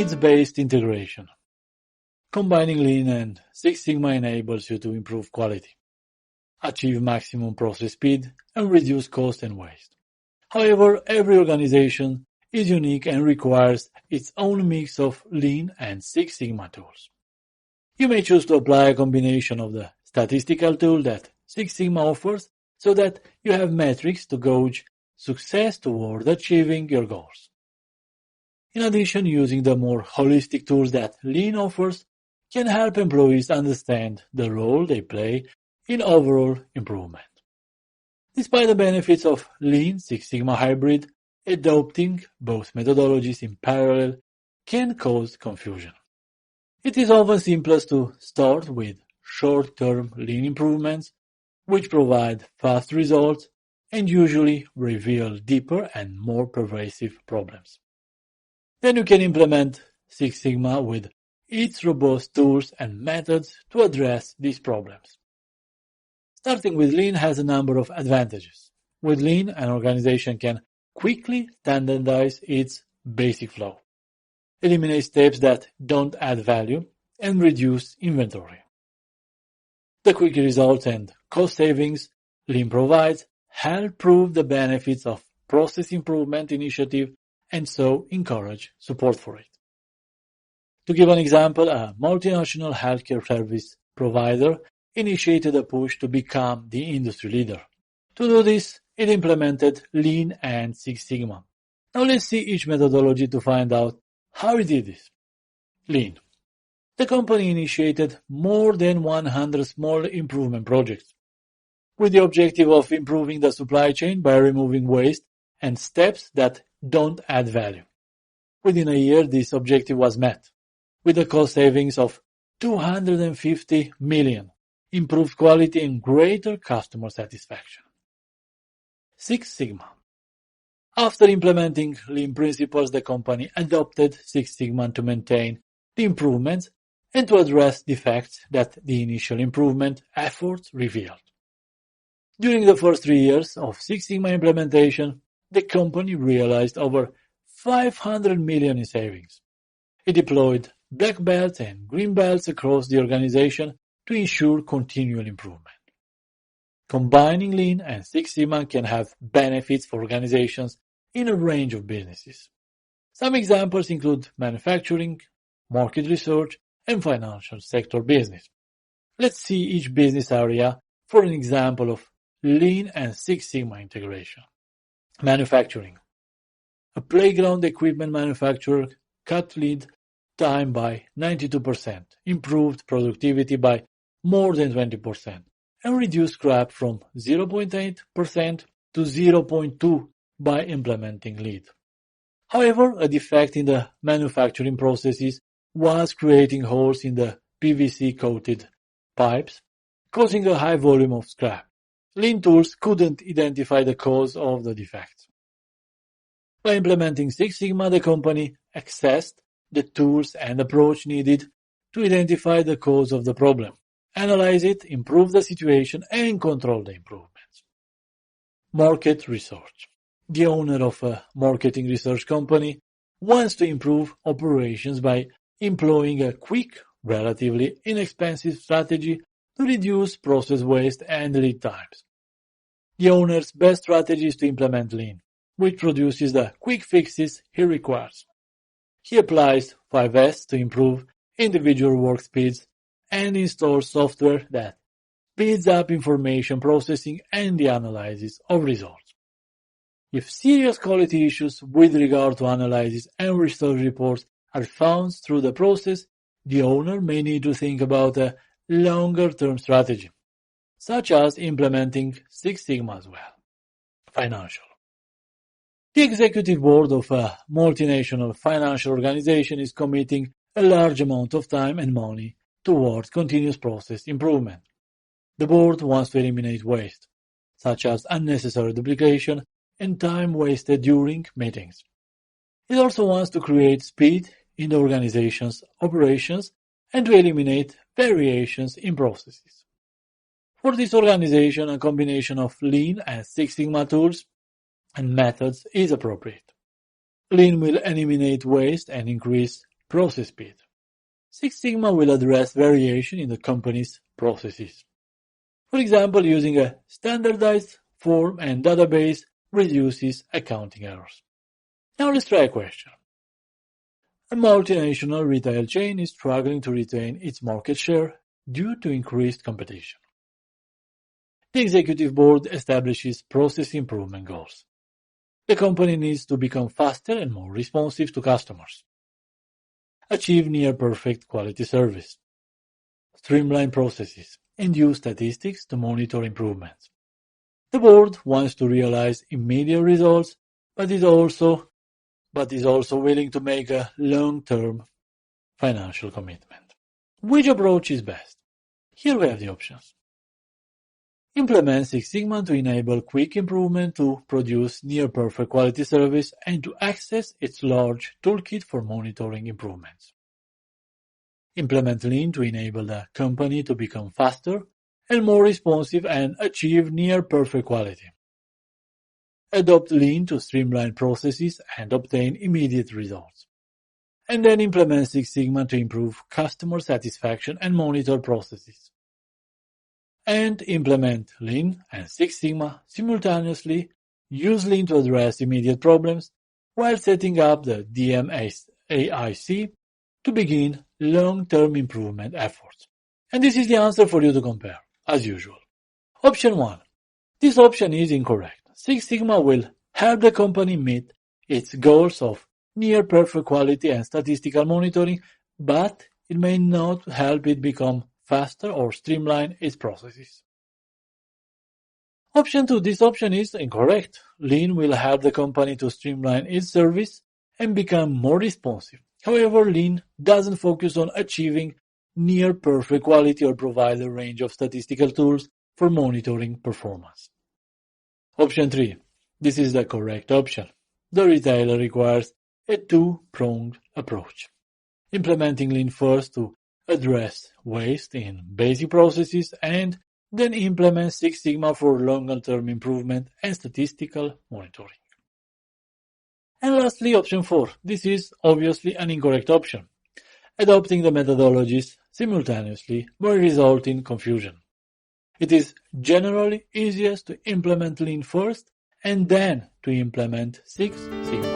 needs-based integration. Combining Lean and Six Sigma enables you to improve quality, achieve maximum process speed, and reduce cost and waste. However, every organization is unique and requires its own mix of Lean and Six Sigma tools. You may choose to apply a combination of the statistical tool that Six Sigma offers so that you have metrics to gauge success toward achieving your goals. In addition, using the more holistic tools that Lean offers can help employees understand the role they play in overall improvement. Despite the benefits of Lean Six Sigma hybrid, adopting both methodologies in parallel can cause confusion. It is often simplest to start with short-term Lean improvements, which provide fast results and usually reveal deeper and more pervasive problems. Then you can implement Six Sigma with its robust tools and methods to address these problems. Starting with Lean has a number of advantages. With Lean, an organization can quickly standardize its basic flow, eliminate steps that don't add value, and reduce inventory. The quick results and cost savings Lean provides help prove the benefits of process improvement initiative and so encourage support for it. To give an example, a multinational healthcare service provider initiated a push to become the industry leader. To do this, it implemented Lean and Six Sigma. Now let's see each methodology to find out how it did this. Lean. The company initiated more than 100 small improvement projects, with the objective of improving the supply chain by removing waste and steps that don't add value. Within a year, this objective was met, with a cost savings of $250 million, improved quality and greater customer satisfaction. Six Sigma. After implementing Lean principles, the company adopted Six Sigma to maintain the improvements and to address defects that the initial improvement efforts revealed. During the first 3 years of Six Sigma implementation, the company realized over $500 million in savings. It deployed black belts and green belts across the organization to ensure continual improvement. Combining Lean and Six Sigma can have benefits for organizations in a range of businesses. Some examples include manufacturing, market research, and financial sector business. Let's see each business area for an example of Lean and Six Sigma integration. Manufacturing. A playground equipment manufacturer cut lead time by 92%, improved productivity by more than 20%, and reduced scrap from 0.8% to 0.2% by implementing Lean. However, a defect in the manufacturing processes was creating holes in the PVC-coated pipes, causing a high volume of scrap. Lean tools couldn't identify the cause of the defect. By implementing Six Sigma, the company accessed the tools and approach needed to identify the cause of the problem, analyze it, improve the situation, and control the improvements. Market research. The owner of a marketing research company wants to improve operations by employing a quick, relatively inexpensive strategy to reduce process waste and lead times. The owner's best strategy is to implement Lean, which produces the quick fixes he requires. He applies 5S to improve individual work speeds and installs software that speeds up information processing and the analysis of results. If serious quality issues with regard to analysis and research reports are found through the process, the owner may need to think about a longer-term strategy, such as implementing Six Sigma as well. Financial. The executive board of a multinational financial organization is committing a large amount of time and money towards continuous process improvement. The board wants to eliminate waste, such as unnecessary duplication and time wasted during meetings. It also wants to create speed in the organization's operations and to eliminate variations in processes. For this organization, a combination of Lean and Six Sigma tools and methods is appropriate. Lean will eliminate waste and increase process speed. Six Sigma will address variation in the company's processes. For example, using a standardized form and database reduces accounting errors. Now let's try a question. A multinational retail chain is struggling to retain its market share due to increased competition. The executive board establishes process improvement goals. The company needs to become faster and more responsive to customers, achieve near-perfect quality service, streamline processes, and use statistics to monitor improvements. The board wants to realize immediate results, but is also willing to make a long-term financial commitment. Which approach is best? Here we have the options. Implement Six Sigma to enable quick improvement to produce near-perfect quality service and to access its large toolkit for monitoring improvements. Implement Lean to enable the company to become faster and more responsive and achieve near-perfect quality. Adopt Lean to streamline processes and obtain immediate results. And then implement Six Sigma to improve customer satisfaction and monitor processes. And implement Lean and Six Sigma simultaneously, use Lean to address immediate problems while setting up the DMAIC to begin long-term improvement efforts. And this is the answer for you to compare, as usual. Option 1. This option is incorrect. Six Sigma will help the company meet its goals of near-perfect quality and statistical monitoring, but it may not help it become faster or streamline its processes. Option 2. This option is incorrect. Lean will help the company to streamline its service and become more responsive. However, Lean doesn't focus on achieving near-perfect quality or provide a range of statistical tools for monitoring performance. Option 3. This is the correct option. The retailer requires a two-pronged approach. Implementing Lean first to address waste in basic processes and then implement Six Sigma for longer-term improvement and statistical monitoring. And lastly, option 4. This is obviously an incorrect option. Adopting the methodologies simultaneously will result in confusion. It is generally easiest to implement Lean first and then to implement Six Sigma.